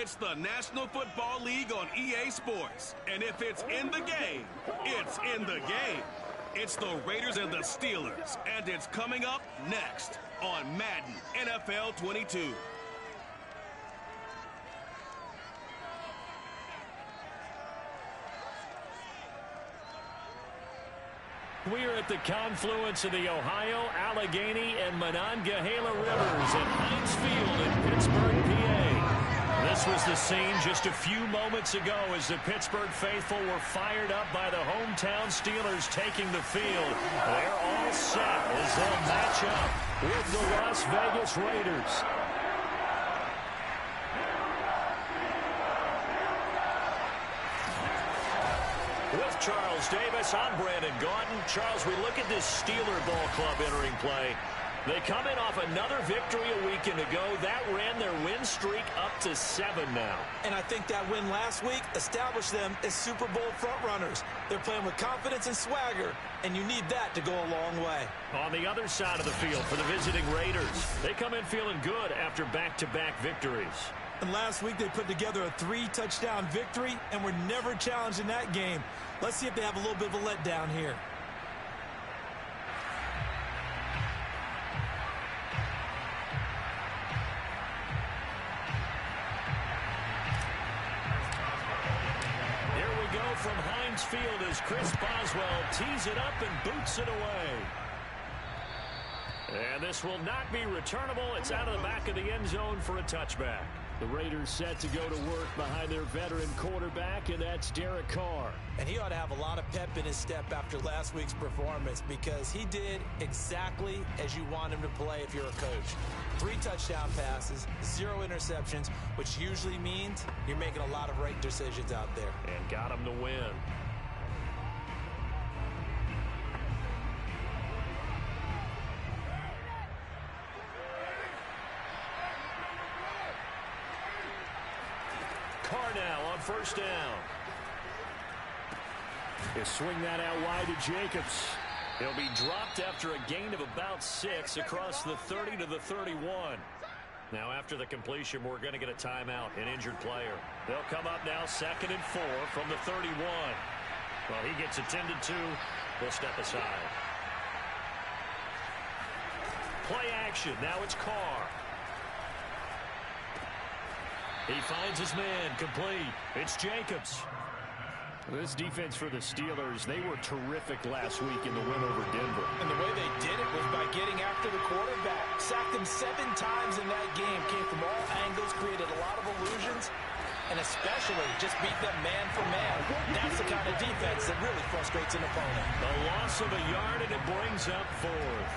It's the National Football League on EA Sports. And if it's in the game, it's in the game. It's the Raiders and the Steelers. And it's coming up next on Madden NFL 22. We are at the confluence of the Ohio, Allegheny, and Monongahela Rivers at Heinz Field in Pittsburgh, PA. This was the scene just a few moments ago as the Pittsburgh faithful were fired up by the hometown Steelers taking the field. They're all set as they'll match up with the Las Vegas Raiders. With Charles Davis, I'm Brandon Gaudin. Charles, we look at this Steeler ball club entering play. They come in off another victory a weekend ago. That ran their win streak up to 7 now. And I think that win last week established them as Super Bowl frontrunners. They're playing with confidence and swagger, and you need that to go a long way. On the other side of the field for the visiting Raiders, they come in feeling good after back-to-back victories. And last week they put together a 3-touchdown victory and were never challenged in that game. Let's see if they have a little bit of a letdown here. Here we go from Heinz Field as Chris Boswell tees it up and boots it away. And this will not be returnable. It's out of the back of the end zone for a touchback. The Raiders set to go to work behind their veteran quarterback, and that's Derek Carr. And he ought to have a lot of pep in his step after last week's performance because he did exactly as you want him to play if you're a coach. 3 touchdown passes, 0 interceptions, which usually means you're making a lot of right decisions out there. And got him to win. Carr now on first down. He'll swing that out wide to Jacobs. He'll be dropped after a gain of about 6 across the 30 to the 31. Now after the completion, we're going to get a timeout, an injured player. They'll come up now 2nd and 4 from the 31. Well, he gets attended to. We'll step aside. Play action. Now it's Carr. He finds his man, complete. It's Jacobs. This defense for the Steelers, they were terrific last week in the win over Denver. And the way they did it was by getting after the quarterback. Sacked him 7 times in that game. Came from all angles, created a lot of illusions, and especially just beat them man for man. That's the kind of defense that really frustrates an opponent. The loss of a yard, and it brings up 4th.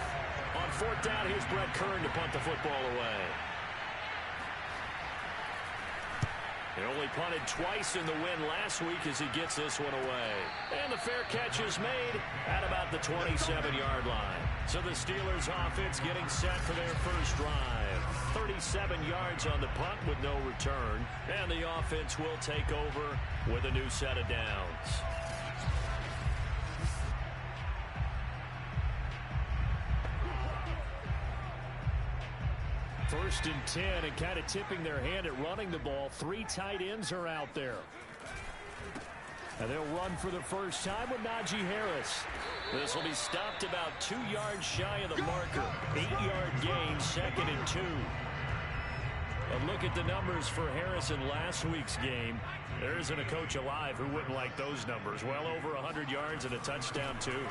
On 4th down, here's Brett Kern to punt the football away. He only punted twice in the win last week as he gets this one away. And the fair catch is made at about the 27-yard line. So the Steelers offense getting set for their first drive. 37 yards on the punt with no return. And the offense will take over with a new set of downs. First and 10, and kind of tipping their hand at running the ball. 3 tight ends are out there. And they'll run for the first time with Najee Harris. This will be stopped about 2 yards shy of the marker. 8-yard gain, 2nd and 2. A look at the numbers for Harris in last week's game. There isn't a coach alive who wouldn't like those numbers. Well over 100 yards and a touchdown, too.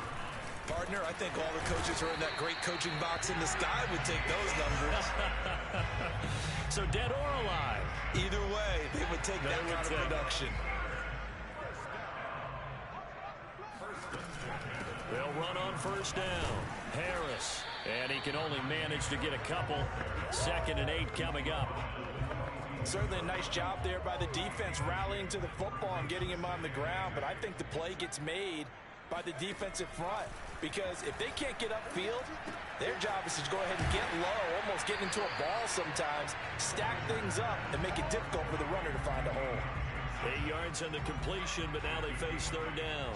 Partner, I think all the coaches who are in that great coaching box in the sky would take those numbers. So dead or alive? Either way, they would take that kind of production. They'll run on first down. Harris. And he can only manage to get a couple. 2nd and 8 coming up. Certainly a nice job there by the defense rallying to the football and getting him on the ground. But I think the play gets made by the defensive front. Because if they can't get upfield, their job is to go ahead and get low, almost get into a ball sometimes, stack things up, and make it difficult for the runner to find a hole. 8 yards on the completion, but now they face 3rd down.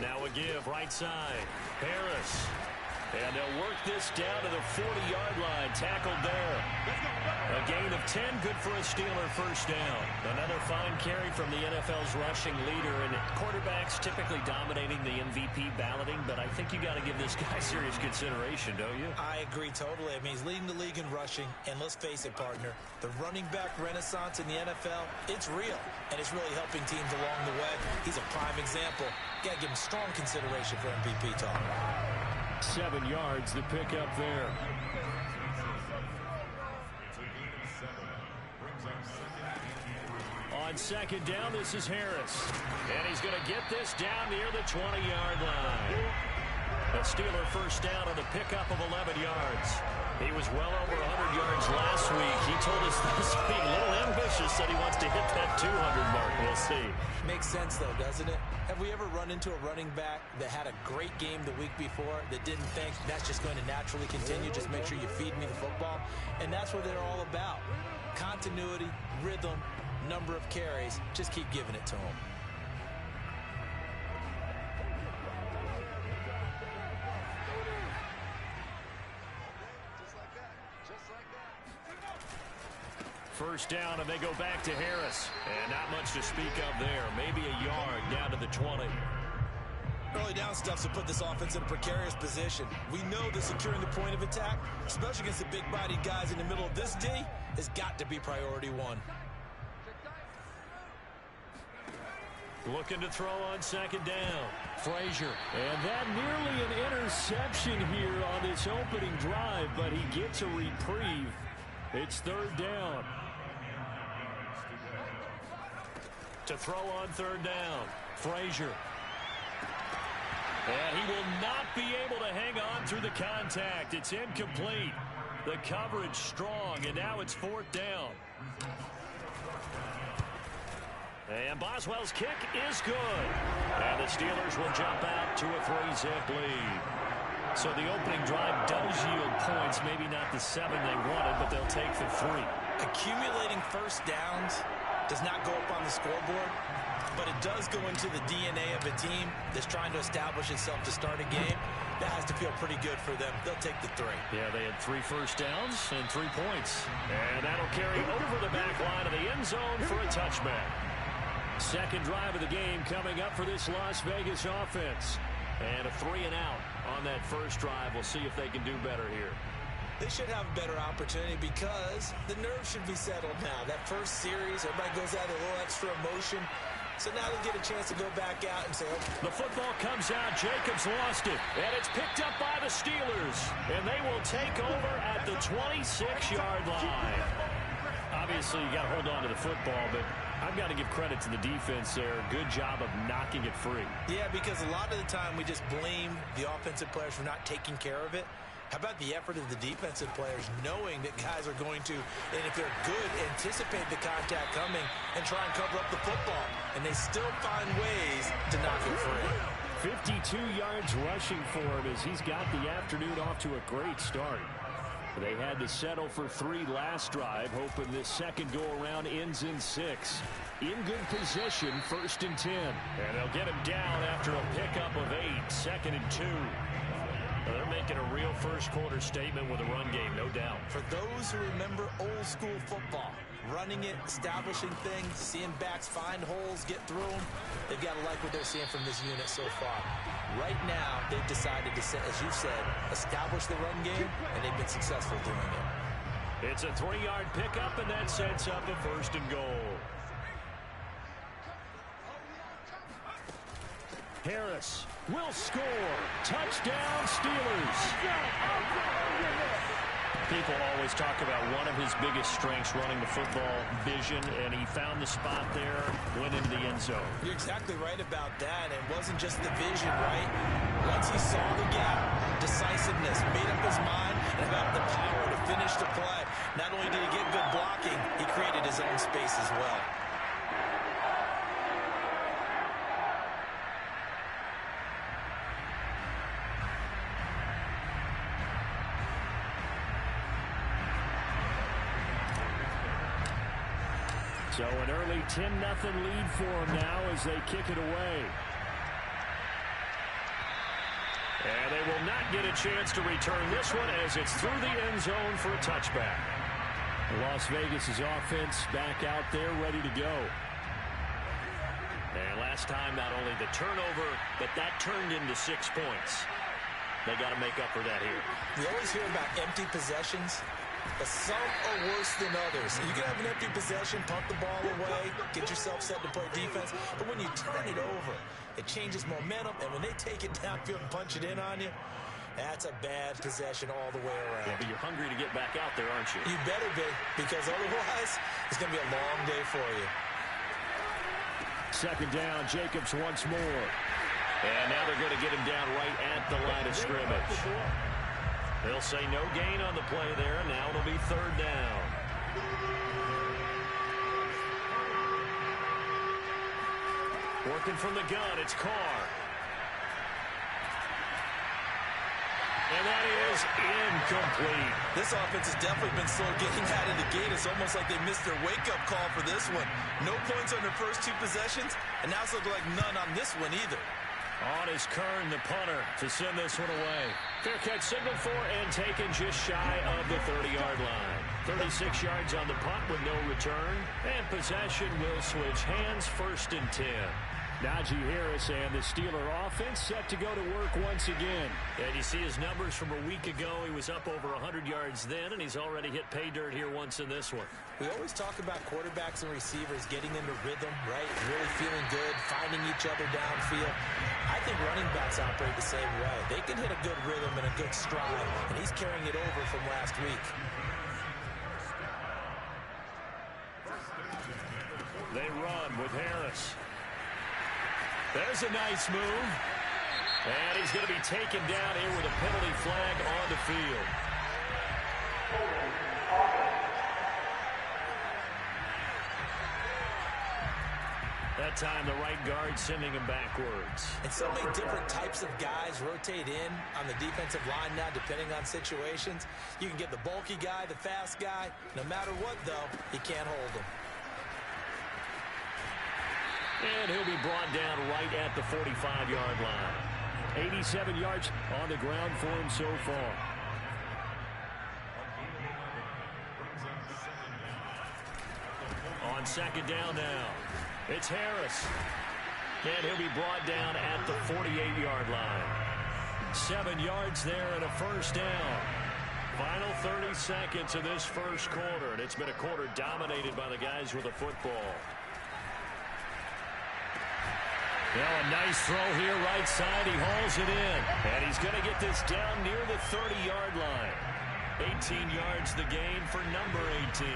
Now a give, right side. Harris. And they'll work this down to the 40-yard line. Tackled there. A gain of 10, good for a Steeler first down. Another fine carry from the NFL's rushing leader. And quarterbacks typically dominating the MVP balloting, but I think you got to give this guy serious consideration, don't you? I agree totally. I mean, he's leading the league in rushing. And let's face it, partner, the running back renaissance in the NFL, it's real. And it's really helping teams along the way. He's a prime example. Got to give him strong consideration for MVP talk. 7 yards, the pickup there. On second down, this is Harris. And he's going to get this down near the 20-yard line. A Steeler first down on the pickup of 11 yards. He was well over 100 yards last week. He told us this week, a little ambitious, said he wants to hit that 200 mark. We'll see. Makes sense, though, doesn't it? Have we ever run into a running back that had a great game the week before that didn't think that's just going to naturally continue? Just make sure you feed me the football. And that's what they're all about. Continuity, rhythm, number of carries. Just keep giving it to them. First down, and they go back to Harris. And not much to speak of there. Maybe a yard down to the 20. Early down stuff to put this offense in a precarious position. We know that securing the point of attack, especially against the big-bodied guys in the middle of this D, has got to be priority one. Looking to throw on second down. Frazier. And that nearly an interception here on this opening drive, but he gets a reprieve. It's third down. To throw on third down, Frazier. And he will not be able to hang on through the contact. It's incomplete. The coverage strong, and now it's fourth down. And Boswell's kick is good. And the Steelers will jump out to a 3-zip lead. So the opening drive does yield points, maybe not the 7 they wanted, but they'll take the 3. Accumulating first downs does not go up on the scoreboard, but it does go into the DNA of a team that's trying to establish itself to start a game. That has to feel pretty good for them. They'll take the 3. Yeah, they had 3 first downs and 3 points. And that'll carry over the back line of the end zone for a touchback. Second drive of the game coming up for this Las Vegas offense. And a 3-and-out on that first drive. We'll see if they can do better here. They should have a better opportunity because the nerves should be settled now. That first series, everybody goes out with a little extra emotion. So now they get a chance to go back out and say, okay. The football comes out. Jacobs lost it. And it's picked up by the Steelers. And they will take over at the 26-yard line. Obviously, you got to hold on to the football, but I've got to give credit to the defense there. Good job of knocking it free. Yeah, because a lot of the time we just blame the offensive players for not taking care of it. How about the effort of the defensive players knowing that guys are going to, and if they're good, anticipate the contact coming and try and cover up the football. And they still find ways to knock it free. 52 yards rushing for him as he's got the afternoon off to a great start. They had to settle for 3 last drive, hoping this second go-around ends in 6. In good position, 1st and 10. And they'll get him down after a pickup of 8, 2nd and 2. They're making a real first-quarter statement with a run game, no doubt. For those who remember old-school football, running it, establishing things, seeing backs find holes, get through them, they've got to like what they're seeing from this unit so far. Right now, they've decided to, as you said, establish the run game, and they've been successful doing it. It's a 3-yard pickup, and that sets up a 1st and goal. Harris will score. Touchdown, Steelers. People always talk about one of his biggest strengths running the football, vision, and he found the spot there, went into the end zone. You're exactly right about that. It wasn't just the vision, right? Once he saw the gap, decisiveness, made up his mind, and about the power to finish the play. Not only did he get good blocking, he created his own space as well. So an early 10-0 lead for them now as they kick it away. And they will not get a chance to return this one as it's through the end zone for a touchback. Las Vegas' offense back out there ready to go. And last time, not only the turnover, but that turned into 6 points. They got to make up for that here. We always hear about empty possessions, but some are worse than others. You can have an empty possession, pump the ball away, get yourself set to play defense, but when you turn it over, it changes momentum, and when they take it downfield and punch it in on you, that's a bad possession all the way around. Yeah, but you're hungry to get back out there, aren't you? You better be, because otherwise, it's going to be a long day for you. Second down, Jacobs once more. And now they're going to get him down right at the line of scrimmage. They'll say no gain on the play there. Now it'll be third down. Working from the gun, it's Carr. And that is incomplete. This offense has definitely been slow getting out of the gate. It's almost like they missed their wake-up call for this one. No points on their first 2 possessions, and now it's looking like none on this one either. On is Kern, the punter, to send this one away. Fair catch signaled for and taken just shy of the 30-yard line. 36 yards on the punt with no return. And possession will switch hands, 1st and 10. Najee Harris and the Steeler offense set to go to work once again. And you see his numbers from a week ago. He was up over 100 yards then, and he's already hit pay dirt here once in this one. We always talk about quarterbacks and receivers getting into rhythm, right? Really feeling good, finding each other downfield. I think running backs operate the same way. They can hit a good rhythm and a good stride, and he's carrying it over from last week. They run with Harris. There's a nice move. And he's going to be taken down here with a penalty flag on the field. That time the right guard sending him backwards. And so many different types of guys rotate in on the defensive line now depending on situations. You can get the bulky guy, the fast guy. No matter what, though, you can't hold him. And he'll be brought down right at the 45-yard line. 87 yards on the ground for him so far. On second down now, it's Harris. And he'll be brought down at the 48-yard line. 7 yards there and a first down. Final 30 seconds of this first quarter, and it's been a quarter dominated by the guys with the football. Now a nice throw here, right side. He hauls it in. And he's going to get this down near the 30-yard line. 18 yards the gain for number 18.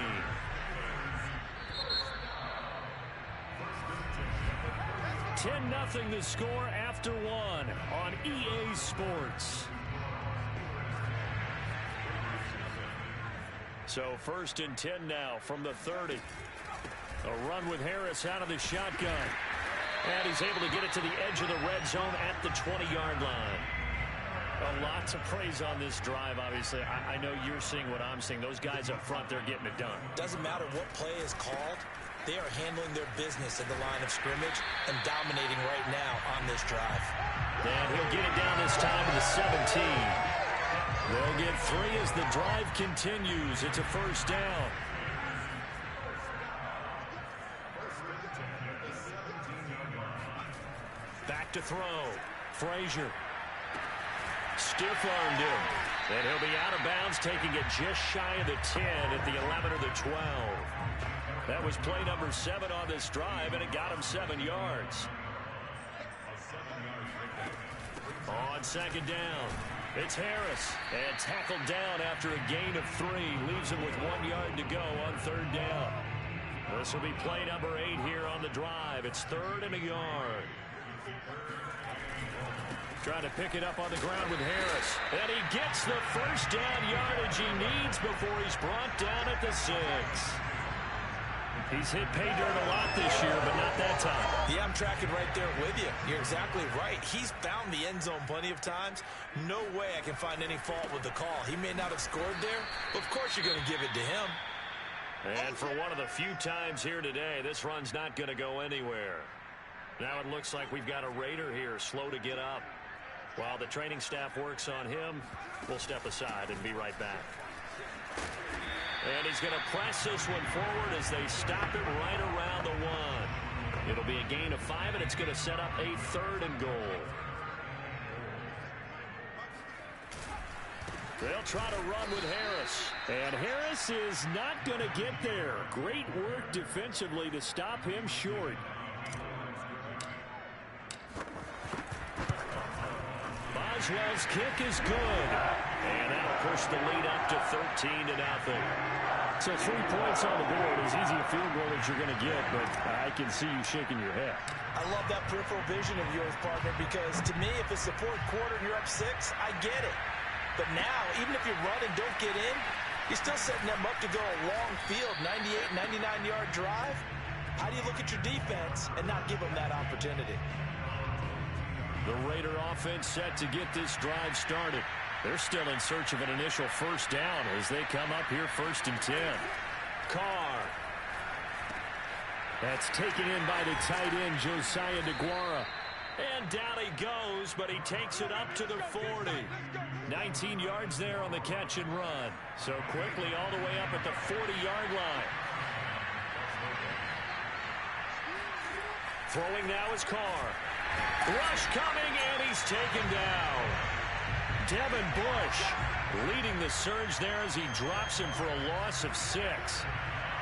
$10-0 the score after 1 on EA Sports. So 1st and 10 now from the 30. A run with Harris out of the shotgun. And he's able to get it to the edge of the red zone at the 20-yard line. Lots of praise on this drive, obviously. I know you're seeing what I'm seeing. Those guys up front, they're getting it done. Doesn't matter what play is called. They are handling their business in the line of scrimmage and dominating right now on this drive. And he'll get it down this time to the 17. They'll get 3 as the drive continues. It's a first down. Back to throw. Frazier. Stiff-armed him. And he'll be out of bounds, taking it just shy of the 10 at the 11 or the 12. That was play number 7 on this drive, and it got him 7 yards. On second down, it's Harris. And tackled down after a gain of 3. Leaves him with 1 yard to go on third down. This will be play number 8 here on the drive. It's 3rd and a yard. Trying to pick it up on the ground with Harris. And he gets the first down yardage he needs before he's brought down at the 6. He's hit pay dirt a lot this year, but not that time. Yeah, I'm tracking right there with you. You're exactly right. He's found the end zone plenty of times. No way I can find any fault with the call. He may not have scored there, but of course you're going to give it to him. And for one of the few times here today, this run's not going to go anywhere. Now it looks like we've got a Raider here, slow to get up. While the training staff works on him, we'll step aside and be right back. And he's going to press this one forward as they stop it right around the 1. It'll be a gain of 5, and it's going to set up a 3rd and goal. They'll try to run with Harris. And Harris is not going to get there. Great work defensively to stop him short. Boswell's kick is good. And that'll push the lead up to 13-0. So 3 points on the board, as easy a field goal as you're going to get, but I can see you shaking your head. I love that peripheral vision of yours, partner, because to me, if it's the 4th quarter and you're up 6, I get it. But now, even if you run and don't get in, you're still setting them up to go a long field, 98, 99-yard drive. How do you look at your defense and not give them that opportunity? The Raider offense set to get this drive started. They're still in search of an initial 1st down as they come up here 1st and 10. Carr. That's taken in by the tight end, Josiah DeGuara. And down he goes, but he takes it up to the 40. 19 yards there on the catch and run. So quickly all the way up at the 40-yard line. Throwing now is Carr. Rush coming, and he's taken down. Devin Bush leading the surge there as he drops him for a loss of 6.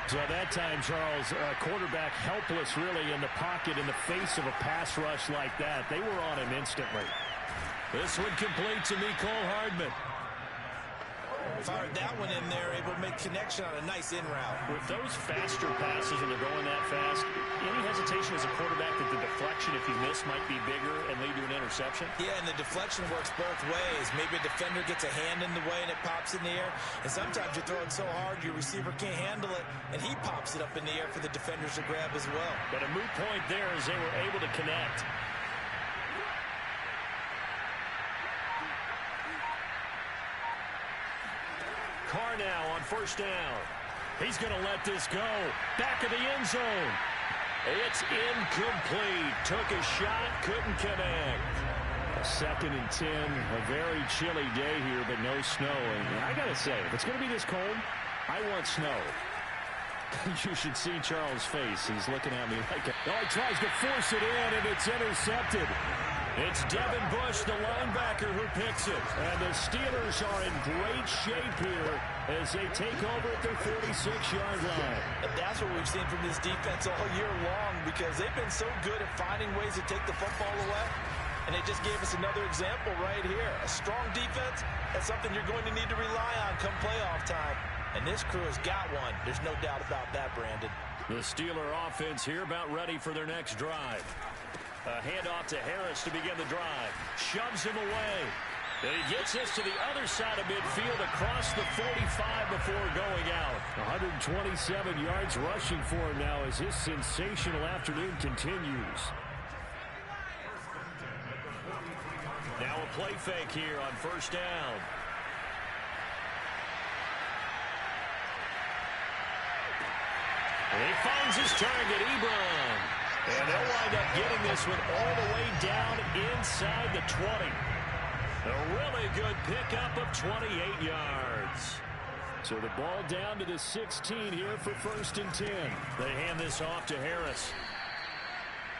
So that time, Charles, quarterback helpless really in the pocket in the face of a pass rush like that. They were on him instantly. This one complete to Mecole Hardman. Fired that one in there, able to make connection on a nice in route. With those faster passes when they're going that fast, any hesitation as a quarterback that the deflection, if you miss, might be bigger and lead to an interception? Yeah, and the deflection works both ways. Maybe a defender gets a hand in the way and it pops in the air. And sometimes you throw it so hard your receiver can't handle it, and he pops it up in the air for the defenders to grab as well. But a moot point there as they were able to connect. Carr now on 1st down. He's going to let this go. Back of the end zone. It's incomplete. Took a shot, couldn't connect. 2nd and 10. A very chilly day here, but no snow. And I got to say, if it's going to be this cold, I want snow. You should see Charles' face. He's looking at me like, oh, he tries to force it in, and it's intercepted. It's Devin Bush, the linebacker, who picks it. And the Steelers are in great shape here as they take over at their 46-yard line. And that's what we've seen from this defense all year long, because they've been so good at finding ways to take the football away. And they just gave us another example right here. A strong defense, that's something you're going to need to rely on come playoff time. And this crew has got one. There's no doubt about that, Brandon. The Steeler offense here about ready for their next drive. A handoff to Harris to begin the drive. Shoves him away. And he gets this to the other side of midfield across the 45 before going out. 127 yards rushing for him now as his sensational afternoon continues. Now a play fake here on 1st down. And he finds his target, Ebron. And they'll wind up getting this one all the way down inside the 20. A really good pickup of 28 yards. So the ball down to the 16 here for 1st and 10. They hand this off to Harris.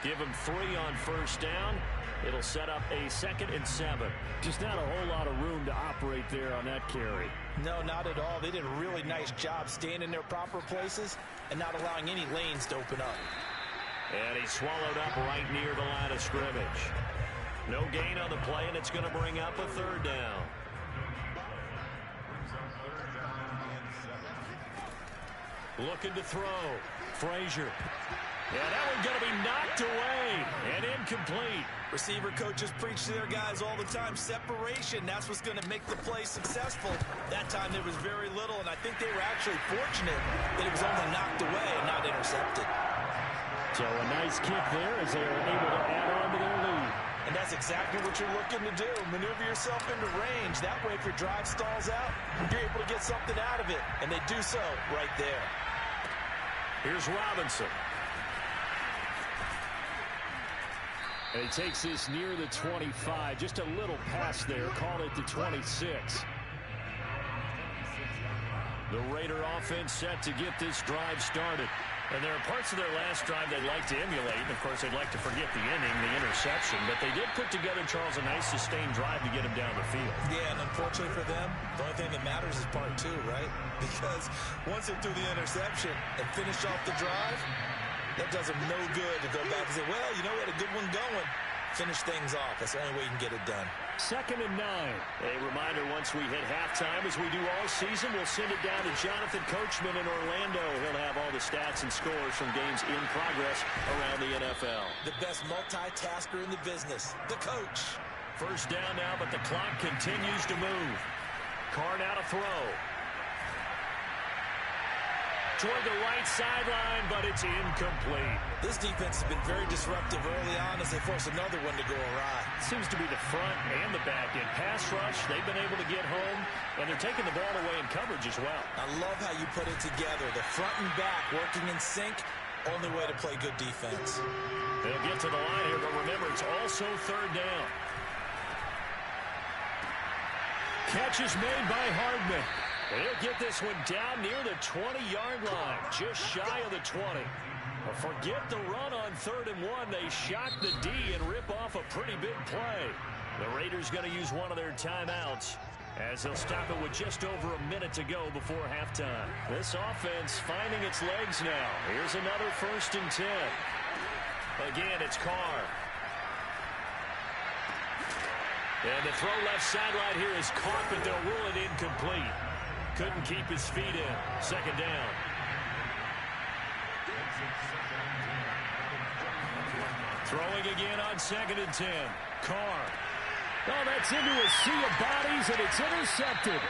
Give him 3 on 1st down. It'll set up a 2nd and 7. Just not a whole lot of room to operate there on that carry. No, not at all. They did a really nice job staying in their proper places and not allowing any lanes to open up. And he's swallowed up right near the line of scrimmage. No gain on the play, and it's going to bring up a 3rd down. Looking to throw. Frazier. Yeah, that one's going to be knocked away and incomplete. Receiver coaches preach to their guys all the time. Separation, that's what's going to make the play successful. That time there was very little, and I think they were actually fortunate that it was only knocked away and not intercepted. So a nice kick there as they are able to add on to their lead. And that's exactly what you're looking to do. Maneuver yourself into range. That way, if your drive stalls out, you're able to get something out of it. And they do so right there. Here's Robinson. And he takes this near the 25. Just a little pass there. Call it the 26. The Raider offense set to get this drive started. And there are parts of their last drive they'd like to emulate. And, of course, they'd like to forget the inning, the interception. But they did put together, Charles, a nice sustained drive to get him down the field. Yeah, and unfortunately for them, the only thing that matters is part two, right? Because once they threw the interception and finished off the drive, that does them no good to go back and say, well, you know what, a good one going. Finish things off. That's the only way you can get it done. 2nd and 9. A reminder, once we hit halftime, as we do all season, we'll send it down to Jonathan Coachman in Orlando. He'll have all the stats and scores from games in progress around the NFL. The best multitasker in the business, the coach. First down now, but the clock continues to move. Carr now to throw. Toward the right sideline, but it's incomplete. This defense has been very disruptive early on as they force another one to go awry. Seems to be the front and the back end. Pass rush, they've been able to get home, and they're taking the ball away in coverage as well. I love how you put it together. The front and back working in sync, only way to play good defense. They'll get to the line here, but remember, it's also 3rd down. Catch is made by Hardman. They'll get this one down near the 20-yard line, just shy of the 20. Forget the run on 3rd and 1. They shock the D and rip off a pretty big play. The Raiders going to use one of their timeouts as they'll stop it with just over a minute to go before halftime. This offense finding its legs now. Here's another 1st and 10. Again, it's Carr. And the throw left sideline here is caught, but they'll rule it incomplete. Couldn't keep his feet in. 2nd down. Throwing again on 2nd and 10. Carr. Oh, that's into a sea of bodies, and it's intercepted.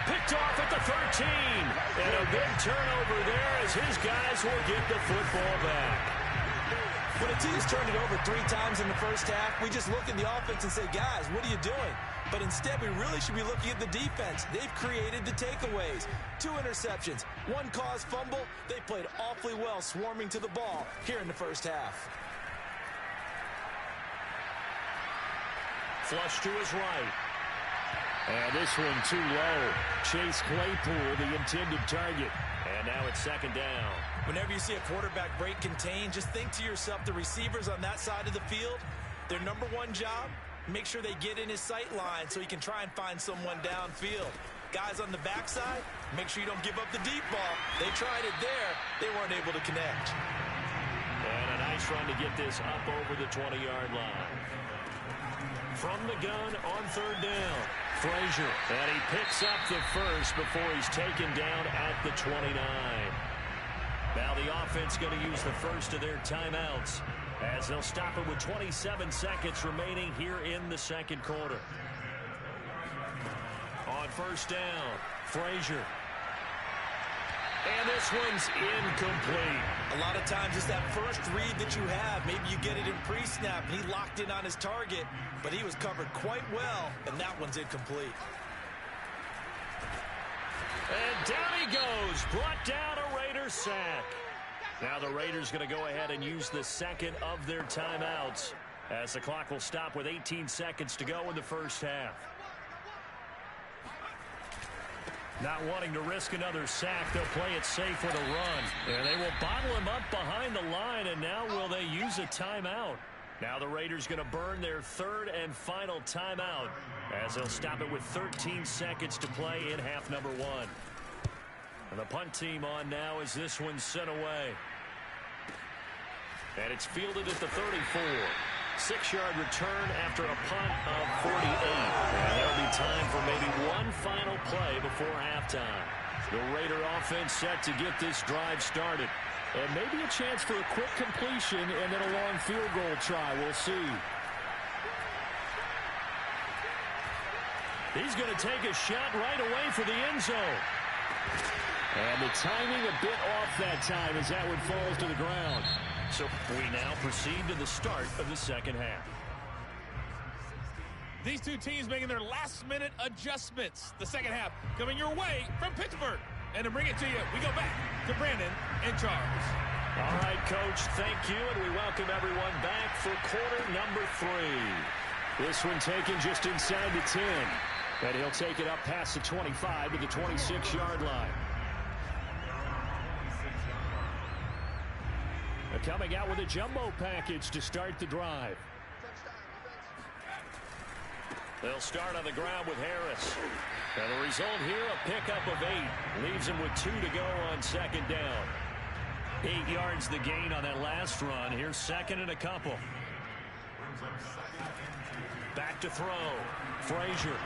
Picked off at the 13. And a big turnover there as his guys will get the football back. When a team's turned it over 3 times in the first half, we just look at the offense and say, guys, what are you doing? But instead, we really should be looking at the defense. They've created the takeaways. 2 interceptions, 1 caused fumble. They played awfully well swarming to the ball here in the first half. Flush to his right. And this one too low. Chase Claypool, the intended target. And now it's 2nd down. Whenever you see a quarterback break contain, just think to yourself, the receivers on that side of the field, their number 1 job, make sure they get in his sight line so he can try and find someone downfield. Guys on the backside, make sure you don't give up the deep ball. They tried it there. They weren't able to connect. And a nice run to get this up over the 20-yard line. From the gun on 3rd down, Frazier. And he picks up the first before he's taken down at the 29. Now the offense going to use the first of their timeouts as they'll stop it with 27 seconds remaining here in the 2nd quarter. On 1st down, Frazier. And this one's incomplete. A lot of times it's that first read that you have. Maybe you get it in pre-snap, and he locked in on his target, but he was covered quite well, and that one's incomplete. And down he goes, brought down a Raiders sack. Now the Raiders going to go ahead and use the 2nd of their timeouts as the clock will stop with 18 seconds to go in the first half. Not wanting to risk another sack, they'll play it safe with a run. And they will bottle him up behind the line, and now will they use a timeout? Now the Raiders going to burn their 3rd and final timeout as they'll stop it with 13 seconds to play in half number 1. And the punt team on now as this one's sent away. And it's fielded at the 34. 6-yard return after a punt of 48. And there'll be time for maybe one final play before halftime. The Raider offense set to get this drive started. And maybe a chance for a quick completion and then a long field goal try. We'll see. He's going to take a shot right away for the end zone. And the timing a bit off that time as that one falls to the ground. So we now proceed to the start of the 2nd half. These two teams making their last-minute adjustments. The 2nd half coming your way from Pittsburgh. And to bring it to you, we go back to Brandon and Charles. All right, Coach, thank you, and we welcome everyone back for quarter number 3. This one taken just inside the 10, and he'll take it up past the 25 to the 26-yard line. Coming out with a jumbo package to start the drive. They'll start on the ground with Harris. And the result here, a pickup of 8. Leaves him with 2 to go on second down. 8 yards the gain on that last run. Here's second and a couple. Back to throw. Frazier.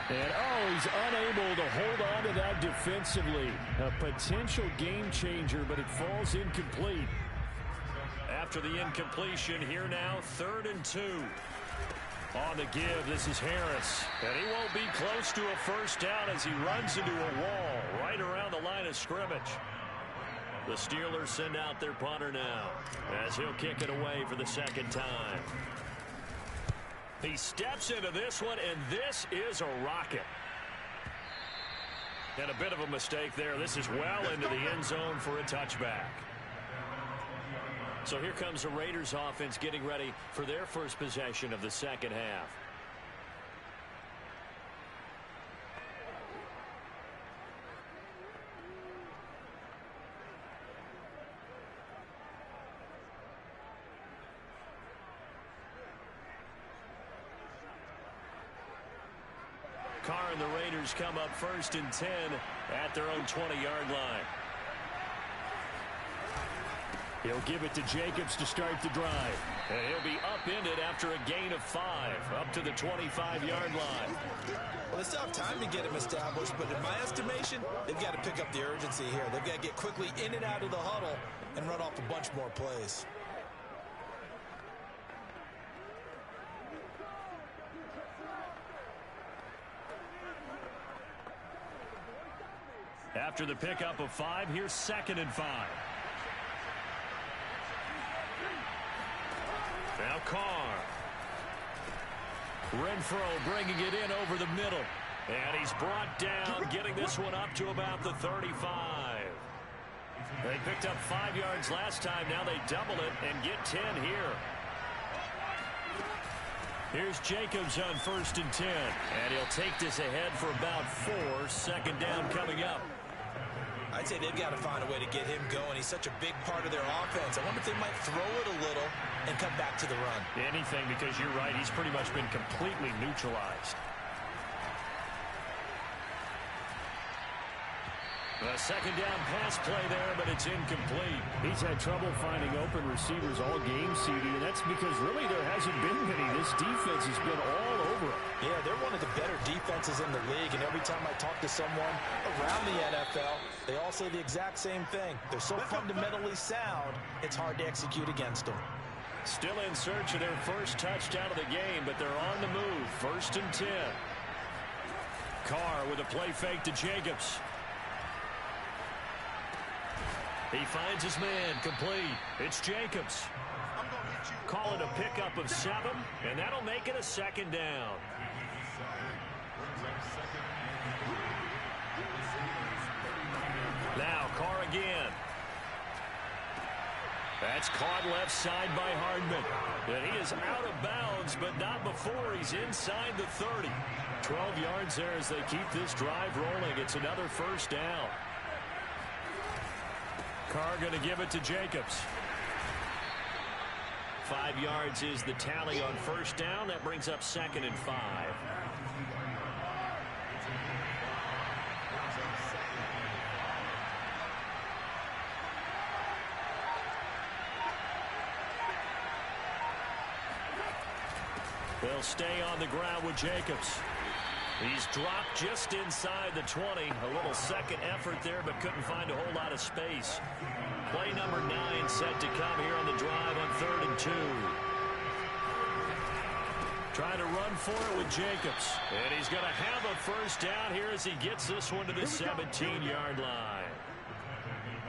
And, he's unable to hold on to that defensively. A potential game changer, but it falls incomplete. After the incompletion, here now, 3rd and 2. On the give, this is Harris. And he won't be close to a first down as he runs into a wall right around the line of scrimmage. The Steelers send out their punter now as he'll kick it away for the second time. He steps into this one, and this is a rocket. And a bit of a mistake there. This is well into the end zone for a touchback. So here comes the Raiders offense getting ready for their first possession of the second half. Carr and the Raiders come up 1st and 10 at their own 20-yard line. He'll give it to Jacobs to start the drive. And he'll be upended after a gain of 5, up to the 25-yard line. Well, they still have time to get him established, but in my estimation, they've got to pick up the urgency here. They've got to get quickly in and out of the huddle and run off a bunch more plays. After the pickup of 5, here's 2nd and 5. Now Carr. Renfro bringing it in over the middle. And he's brought down, getting this one up to about the 35. They picked up 5 yards last time. Now they double it and get 10 here. Here's Jacobs on 1st and 10. And he'll take this ahead for about 4. Second down coming up. I'd say they've got to find a way to get him going. He's such a big part of their offense. I wonder if they might throw it a little and come back to the run. Anything, because you're right. He's pretty much been completely neutralized. A second down pass play there, but it's incomplete. He's had trouble finding open receivers all game, CD, and that's because really there hasn't been many. This defense has been all over him. Yeah, they're one of the better defenses in the league, and every time I talk to someone around the NFL, they all say the exact same thing. They're so fundamentally sound, it's hard to execute against them. Still in search of their first touchdown of the game, but they're on the move. 1st and 10. Carr with a play fake to Jacobs. He finds his man, complete. It's Jacobs. Call it a pickup of 7, and that'll make it a second down. Now Carr again. That's caught left side by Hardman. And he is out of bounds, but not before he's inside the 30. 12 yards there as they keep this drive rolling. It's another first down. Carr going to give it to Jacobs. 5 yards is the tally on first down. That brings up 2nd and 5. They'll stay on the ground with Jacobs. He's dropped just inside the 20. A little second effort there, but couldn't find a whole lot of space. Play number 9 set to come here on the drive on 3rd and 2. Trying to run for it with Jacobs. And he's going to have a first down here as he gets this one to the 17-yard line.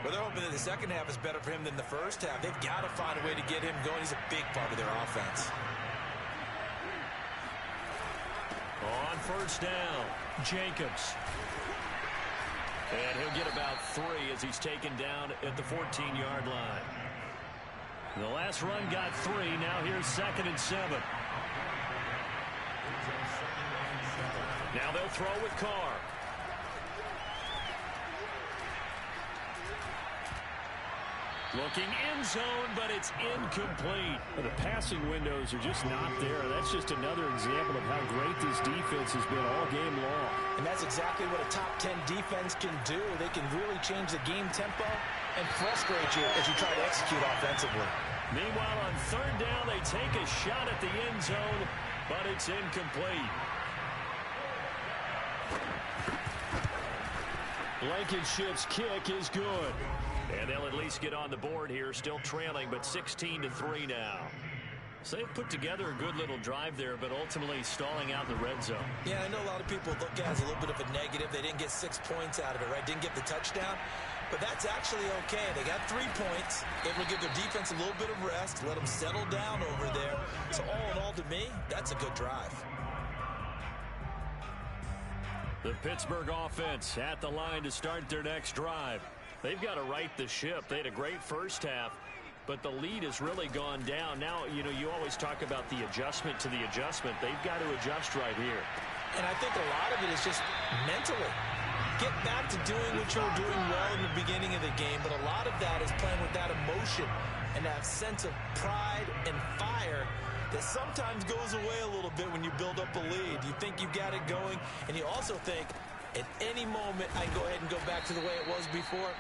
Well, they're hoping that the second half is better for him than the first half. They've got to find a way to get him going. He's a big part of their offense. On first down, Jacobs. And he'll get about 3 as he's taken down at the 14-yard line. The last run got 3. Now here's 2nd and 7. Now they'll throw with Carr. Looking end zone, but it's incomplete. The passing windows are just not there. That's just another example of how great this defense has been all game long. And that's exactly what a top 10 defense can do. They can really change the game tempo and frustrate you as you try to execute offensively. Meanwhile, on 3rd down, they take a shot at the end zone, but it's incomplete. Blankenship's kick is good. And they'll at least get on the board here, still trailing, but 16-3 now. So they've put together a good little drive there, but ultimately stalling out in the red zone. Yeah, I know a lot of people look at it as a little bit of a negative. They didn't get 6 points out of it, right? Didn't get the touchdown. But that's actually okay. They got 3 points. Able to give their defense a little bit of rest, let them settle down over there. So all in all, to me, that's a good drive. The Pittsburgh offense at the line to start their next drive. They've got to right the ship. They had a great first half, but the lead has really gone down. Now, you know, you always talk about the adjustment to the adjustment. They've got to adjust right here. And I think a lot of it is just mentally. Get back to doing what you were doing well in the beginning of the game, but a lot of that is playing with that emotion and that sense of pride and fire that sometimes goes away a little bit when you build up a lead. You think you've got it going, and you also think at any moment I can go ahead and go back to the way it was before.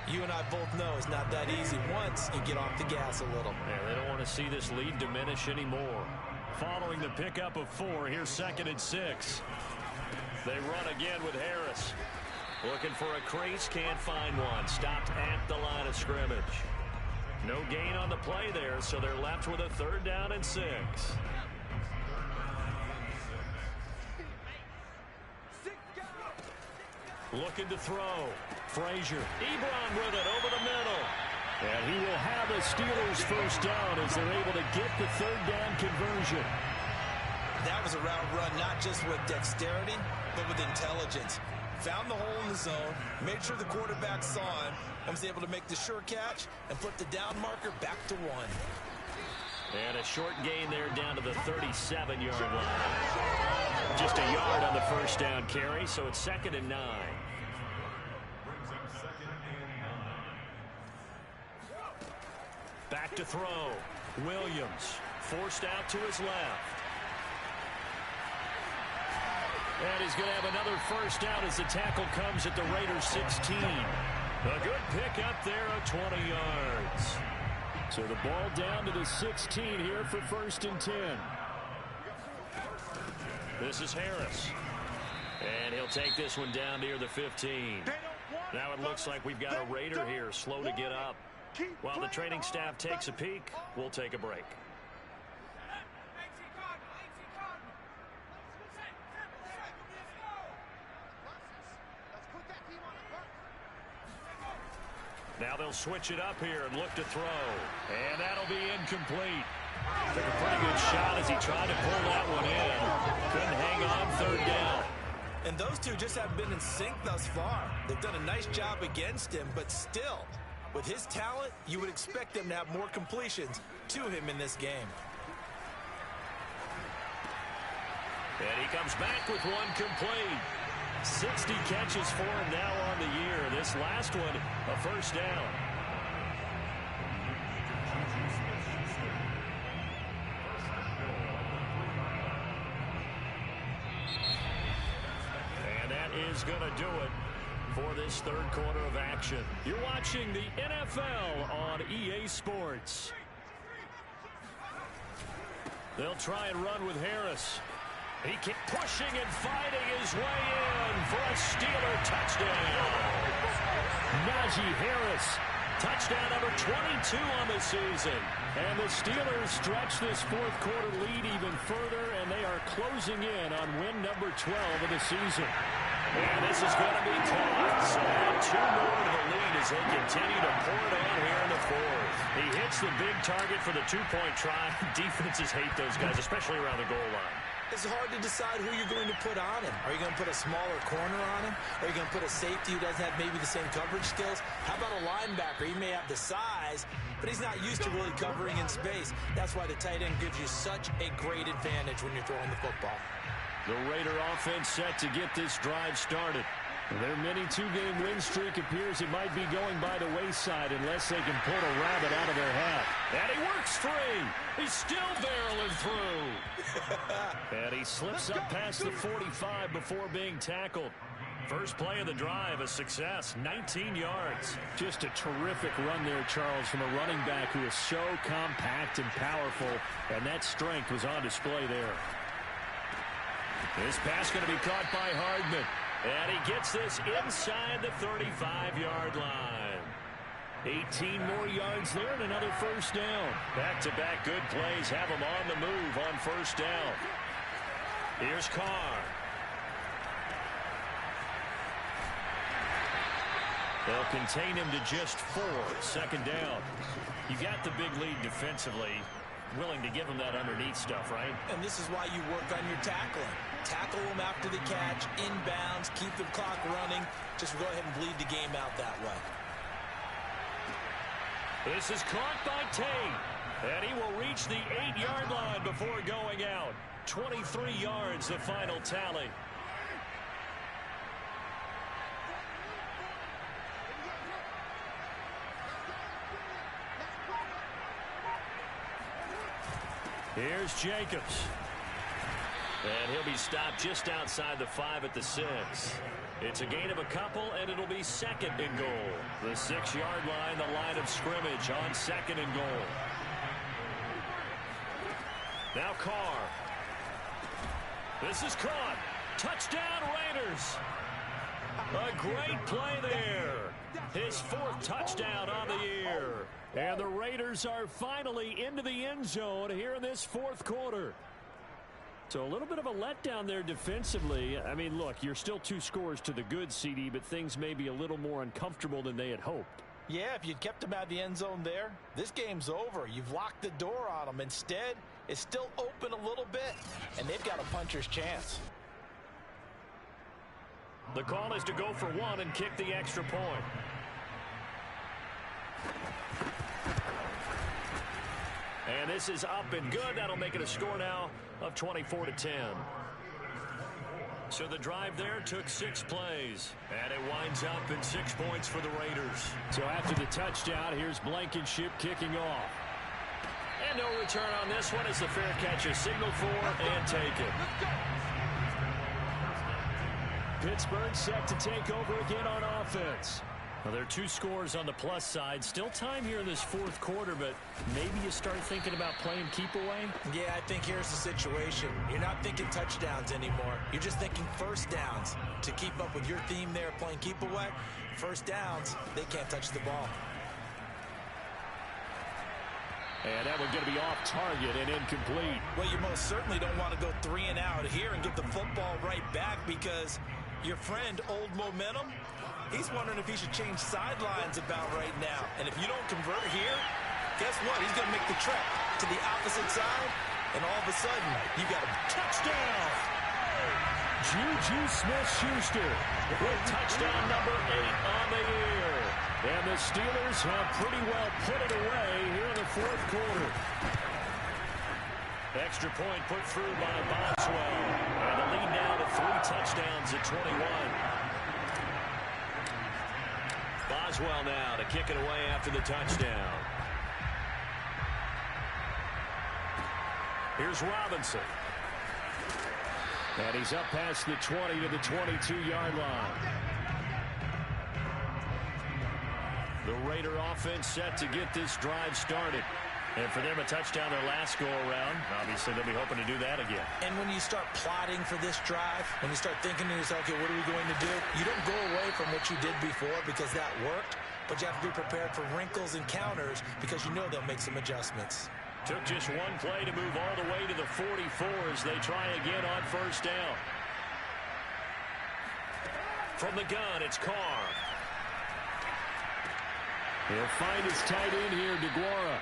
You and I both know it's not that easy once you get off the gas a little. Yeah, they don't want to see this lead diminish anymore. Following the pickup of 4, here's 2nd and 6. They run again with Harris. Looking for a crease, can't find one. Stopped at the line of scrimmage. No gain on the play there, so they're left with a 3rd down and 6. Looking to throw. Frazier. Ebron with it over the middle. And he will have the Steelers first down as they're able to get the 3rd down conversion. That was a route run, not just with dexterity, but with intelligence. Found the hole in the zone, made sure the quarterback saw him, and was able to make the sure catch and put the down marker back to 1. And a short gain there down to the 37-yard line. Just a yard on the first down carry, so it's 2nd and 9. Back to throw. Williams forced out to his left. And he's going to have another first down as the tackle comes at the Raiders 16. A good pick up there of 20 yards. So the ball down to the 16 here for 1st and 10. This is Harris. And he'll take this one down near the 15. Now it looks like we've got a Raider here slow to get up. While the training staff takes a peek, we'll take a break. Now they'll switch it up here and look to throw. And that'll be incomplete. Took a pretty good shot as he tried to pull that one in. Couldn't hang on 3rd down. And those two just haven't been in sync thus far. They've done a nice job against him, but still, with his talent, you would expect them to have more completions to him in this game. And he comes back with one complete. 60 catches for him now on the year. This last one, a first down. And that is going to do it for this 3rd quarter of action. You're watching the NFL on EA Sports. They'll try and run with Harris. He keeps pushing and fighting his way in for a Steeler touchdown. Najee Harris. Touchdown number 22 on the season. And the Steelers stretch this 4th quarter lead even further, and they are closing in on win number 12 of the season. And this is going to be caught. So now 2 more to the lead as they continue to pour it on here in the 4th. He hits the big target for the 2-point try. Defenses hate those guys, especially around the goal line. it's hard to decide who you're going to put on him. Are you going to put a smaller corner on him? Are you going to put a safety who doesn't have maybe the same coverage skills? How about a linebacker? He may have the size, but he's not used to really covering in space. That's why the tight end gives you such a great advantage when you're throwing the football. The Raider offense set to get this drive started. Their mini two-game win streak appears it might be going by the wayside unless they can pull a rabbit out of their hat. And he works free. He's still barreling through. And he slips up past the 45 before being tackled. First play of the drive, a success, 19 yards. Just a terrific run there, Charles, from a running back who is so compact and powerful, and that strength was on display there. This pass going to be caught by Hardman. And he gets this inside the 35-yard line. 18 more yards there and another first down. Back-to-back good plays have him on the move on first down. Here's Carr. They'll contain him to just 4. Second down. You got the big lead defensively. Willing to give him that underneath stuff, right? And this is why you work on your tackling. Tackle them after the catch, inbounds, keep the clock running. Just go ahead and bleed the game out that way. This is caught by Tate. And he will reach the 8-yard line before going out. 23 yards, the final tally. Here's Jacobs. And he'll be stopped just outside the 5 at the 6. It's a gain of a couple, and it'll be second and goal. The 6-yard line, the line of scrimmage on second and goal. Now Carr. This is caught. Touchdown, Raiders. A great play there. His 4th touchdown on the year. And the Raiders are finally into the end zone here in this 4th quarter. So a little bit of a letdown there defensively. I mean, look, you're still 2 scores to the good, CD, but things may be a little more uncomfortable than they had hoped. Yeah, if you'd kept them out of the end zone there, this game's over. You've locked the door on them. Instead, it's still open a little bit, and they've got a puncher's chance. The call is to go for 1 and kick the extra point. And this is up and good. That'll make it a score now of 24-10. So the drive there took 6 plays. And it winds up in 6 points for the Raiders. So after the touchdown, here's Blankenship kicking off. And no return on this one as the fair catch is signaled for and taken. Pittsburgh set to take over again on offense. Well, there are 2 scores on the plus side. Still time here in this 4th quarter, but maybe you start thinking about playing keep away? Yeah, I think here's the situation. You're not thinking touchdowns anymore. You're just thinking first downs. To keep up with your theme there, playing keep away, first downs, they can't touch the ball. And that one's going to be off target and incomplete. Well, you most certainly don't want to go 3 and out here and get the football right back because your friend, Old Momentum, he's wondering if he should change sidelines about right now. And if you don't convert here, guess what? He's going to make the trek to the opposite side, and all of a sudden, you got a touchdown. Juju Smith-Schuster with touchdown number 8 on the year. And the Steelers have pretty well put it away here in the 4th quarter. Extra point put through by Boswell. And the lead now to 3 touchdowns at 21. Boswell now to kick it away after the touchdown. Here's Robinson. And he's up past the 20 to the 22-yard line. The Raider offense set to get this drive started. And for them, a touchdown their last go-around. Obviously, they'll be hoping to do that again. And when you start plotting for this drive, when you start thinking to yourself, okay, what are we going to do? You don't go away from what you did before because that worked, but you have to be prepared for wrinkles and counters because you know they'll make some adjustments. Took just 1 play to move all the way to the 44 as they try again on first down. From the gun, it's Carr. He'll find his tight end here, DeGuara.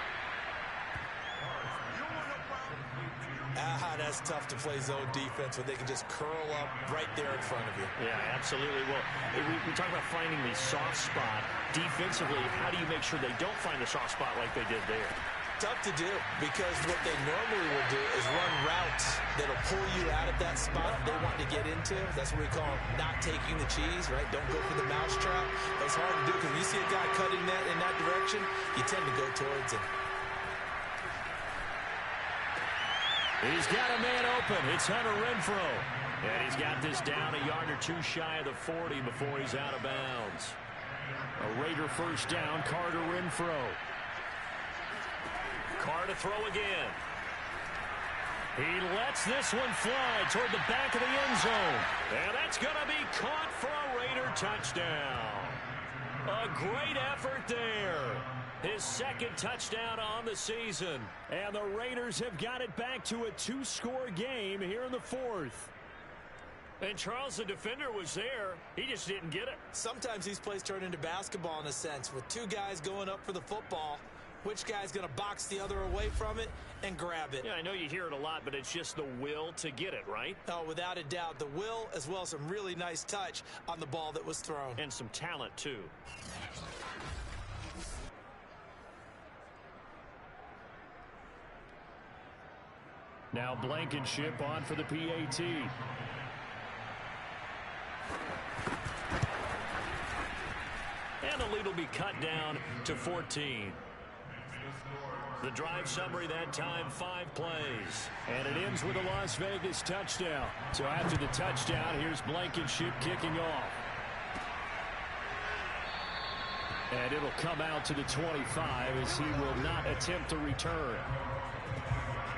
That's tough to play zone defense when they can just curl up right there in front of you. Yeah, absolutely. Well, we talk about finding the soft spot. Defensively, how do you make sure they don't find the soft spot like they did there? Tough to do, because what they normally will do is run routes that'll pull you out of that spot they want to get into. That's what we call not taking the cheese, right? Don't go for the mousetrap. But it's hard to do, because when you see a guy cutting that in that direction, you tend to go towards him. He's got a man open. It's Hunter Renfrow. And he's got this down a yard or two shy of the 40 before he's out of bounds. A Raider first down, Carter Renfrow. Carr to throw again. He lets this one fly toward the back of the end zone. And that's going to be caught for a Raider touchdown. A great effort there. His second touchdown on the season. And the Raiders have got it back to a two-score game here in the fourth. And Charles, the defender, was there. He just didn't get it. Sometimes these plays turn into basketball in a sense, with two guys going up for the football. Which guy's going to box the other away from it and grab it? Yeah, I know you hear it a lot, but it's just the will to get it, right? Oh, without a doubt. The will, as well as some really nice touch on the ball that was thrown. And some talent, too. Now Blankenship on for the PAT. And the lead will be cut down to 14. The drive summary that time, 5 plays. And it ends with a Las Vegas touchdown. So after the touchdown, here's Blankenship kicking off. And it'll come out to the 25 as he will not attempt to return.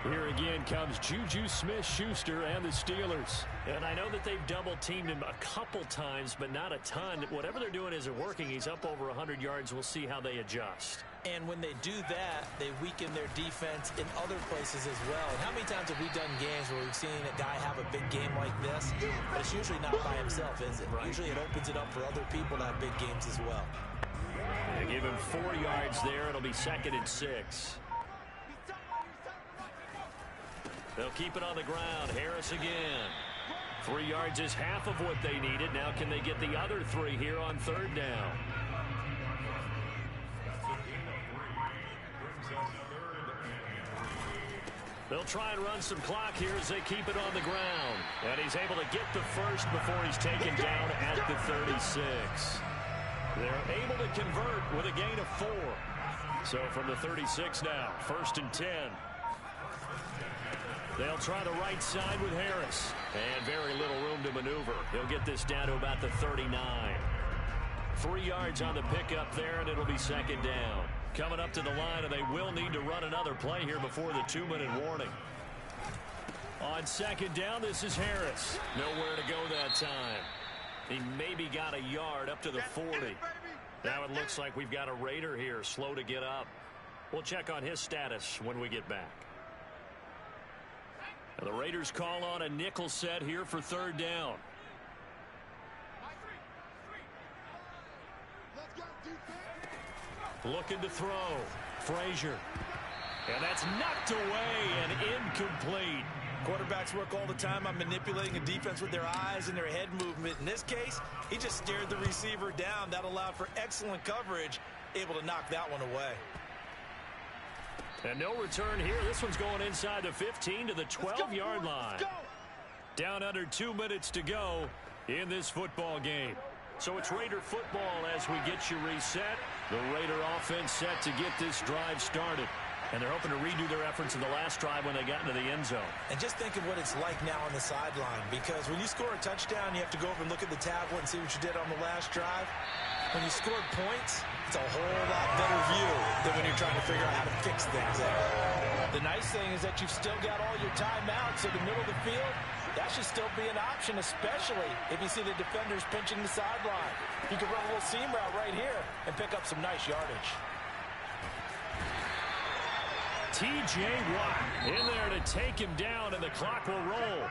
Here again comes Juju Smith-Schuster and the Steelers. And I know that they've double-teamed him a couple times, but not a ton. Whatever they're doing isn't working. He's up over 100 yards. We'll see how they adjust. And when they do that, they weaken their defense in other places as well. And how many times have we done games where we've seen a guy have a big game like this? But it's usually not by himself, is it? Right. Usually it opens it up for other people to have big games as well. They give him 4 yards there. It'll be 2nd and 6. They'll keep it on the ground. Harris again. 3 yards is half of what they needed. Now can they get the other 3 here on 3rd down? They'll try and run some clock here as they keep it on the ground. And he's able to get the first before he's taken down at the 36. They're able to convert with a gain of 4. So from the 36 now, 1st and 10. They'll try the right side with Harris. And very little room to maneuver. He'll get this down to about the 39. 3 yards on the pickup there, and it'll be 2nd down. Coming up to the line, and they will need to run another play here before the 2-minute warning. On 2nd down, this is Harris. Nowhere to go that time. He maybe got a yard up to the 40. Now it looks like we've got a Raider here, slow to get up. We'll check on his status when we get back. And the Raiders call on a nickel set here for 3rd down. Looking to throw. Frazier. And that's knocked away and incomplete. Quarterbacks work all the time on manipulating a defense with their eyes and their head movement. In this case, he just stared the receiver down. That allowed for excellent coverage, able to knock that one away. And no return here. This one's going inside the 15 to the 12-yard line. Down under 2 minutes to go in this football game. So it's Raider football as we get you reset. The Raider offense set to get this drive started. And they're hoping to redo their efforts in the last drive when they got into the end zone. And just think of what it's like now on the sideline. Because when you score a touchdown, you have to go over and look at the tablet and see what you did on the last drive. When you scored points, it's a whole lot better view than when you're trying to figure out how to fix things there. The nice thing is that you've still got all your timeouts, so the middle of the field, that should still be an option, especially if you see the defenders pinching the sideline. You can run a little seam route right here and pick up some nice yardage. T.J. Watt in there to take him down, and the clock will roll.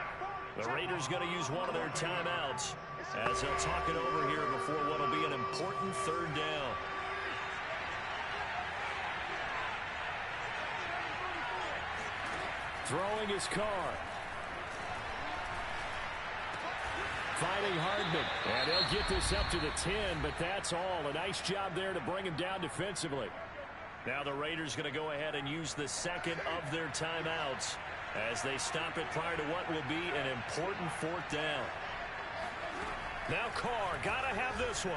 The Raiders going to use one of their timeouts as they'll talk it over here before what will be an important 3rd down. Throwing his Carr. Finding Hardman. And they'll get this up to the 10, but that's all. A nice job there to bring him down defensively. Now the Raiders going to go ahead and use the second of their timeouts as they stop it prior to what will be an important fourth down. Now Carr, got to have this one.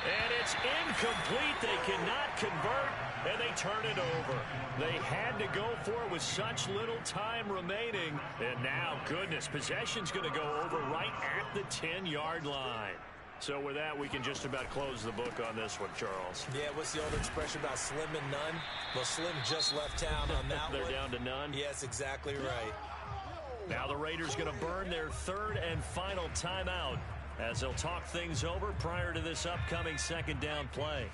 And it's incomplete. They cannot convert, and they turn it over. They had to go for it with such little time remaining. And now, goodness, possession's going to go over right at the 10-yard line. So with that, we can just about close the book on this one, Charles. Yeah, what's the old expression about slim and none? Well, Slim just left town on that They're one. down to none? Yes, exactly right. Now the Raiders going to burn their third and final timeout as they'll talk things over prior to this upcoming second down play.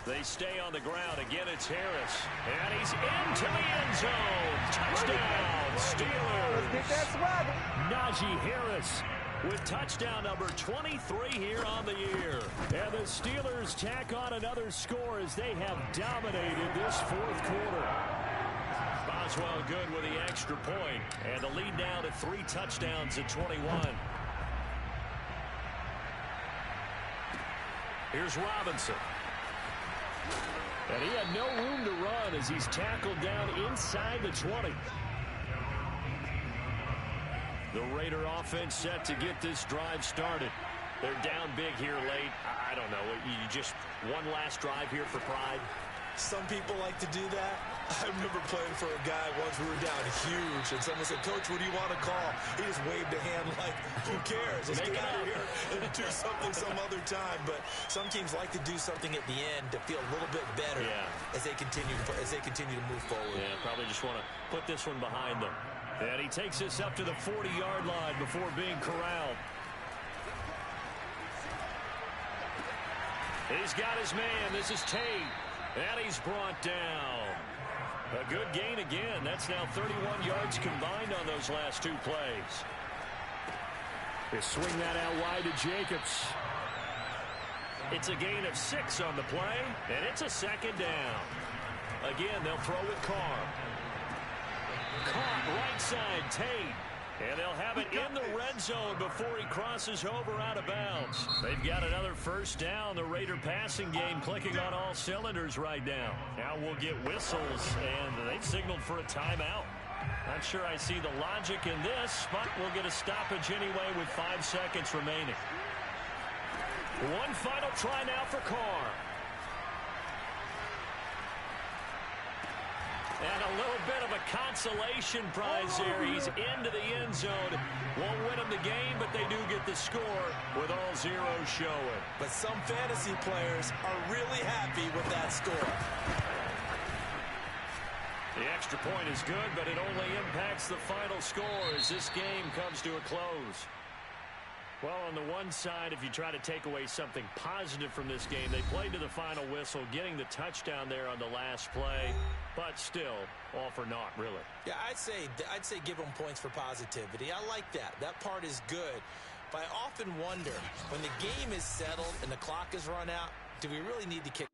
They stay on the ground. Again, it's Harris. And he's into the end zone. Touchdown, Steelers. Let's get that swagger. Najee Harris with touchdown number 23 here on the year. And the Steelers tack on another score as they have dominated this fourth quarter. Boswell good with the extra point. And the lead now to 3 touchdowns at 21. Here's Robinson. And he had no room to run as he's tackled down inside the 20. The Raider offense set to get this drive started. They're down big here late. I don't know. You just one last drive here for pride. Some people like to do that. I remember playing for a guy once. We were down huge, and someone said, "Coach, what do you want to call?" He just waved a hand like, "Who cares? Let's get out of here and do something some other time." But some teams like to do something at the end to feel a little bit better as they continue to move forward. Yeah, probably just want to put this one behind them. And he takes this up to the 40-yard line before being corralled. He's got his man. This is Tate. And he's brought down. A good gain again. That's now 31 yards combined on those last 2 plays. They swing that out wide to Jacobs. It's a gain of 6 on the play, and it's a second down. Again, they'll throw with Carr. Caught right side, Tate. And they'll have it in the red zone before he crosses over out of bounds. They've got another first down. The Raider passing game clicking on all cylinders right now. Now we'll get whistles, and they've signaled for a timeout. Not sure I see the logic in this, but we'll get a stoppage anyway with 5 seconds remaining. One final try now for Carr. And a little bit of a consolation prize there. He's into the end zone. Won't win them the game, but they do get the score with all zeros showing. But some fantasy players are really happy with that score. The extra point is good, but it only impacts the final score as this game comes to a close. Well, on the one side, if you try to take away something positive from this game, they played to the final whistle, getting the touchdown there on the last play, but still, all for naught, really. Yeah, I'd say give them points for positivity. I like that. That part is good. But I often wonder, when the game is settled and the clock is run out, do we really need to kick